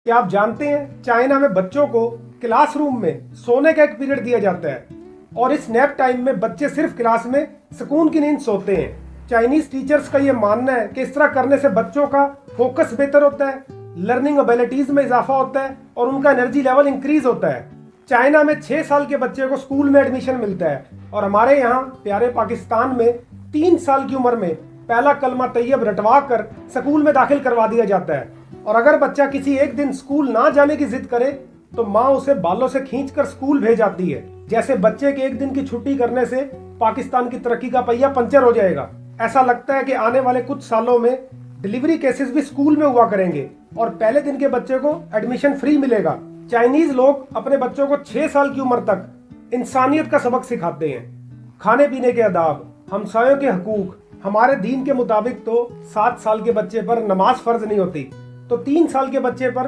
क्या आप जानते हैं चाइना में बच्चों को क्लासरूम में सोने का एक पीरियड दिया जाता है और इस नैप टाइम में बच्चे सिर्फ क्लास में सुकून की नींद सोते हैं। चाइनीज टीचर्स का यह मानना है कि इस तरह करने से बच्चों का फोकस बेहतर होता है, लर्निंग एबिलिटीज में इजाफा होता है और उनका एनर्जी लेवल इंक्रीज होता है। चाइना में 6 साल के बच्चे को स्कूल में एडमिशन मिलता है और हमारे यहाँ प्यारे पाकिस्तान में 3 साल की उम्र में पहला कलमा तैयब रटवा कर स्कूल में दाखिल करवा दिया जाता है। और अगर बच्चा किसी एक दिन स्कूल ना जाने की जिद करे तो माँ उसे बालों से खींचकर स्कूल भेज जाती है, जैसे बच्चे के एक दिन की छुट्टी करने से पाकिस्तान की तरक्की का पहिया पंचर हो जाएगा। ऐसा लगता है कि आने वाले कुछ सालों में डिलीवरी केसेस भी स्कूल में हुआ करेंगे और पहले दिन के बच्चे को एडमिशन फ्री मिलेगा। चाइनीज लोग अपने बच्चों को 6 साल की उम्र तक इंसानियत का सबक सिखाते हैं, खाने पीने के आदाब, हमसायों के हकूक। हमारे दीन के मुताबिक तो 7 साल के बच्चे पर नमाज फर्ज नहीं होती, तो 3 साल के बच्चे पर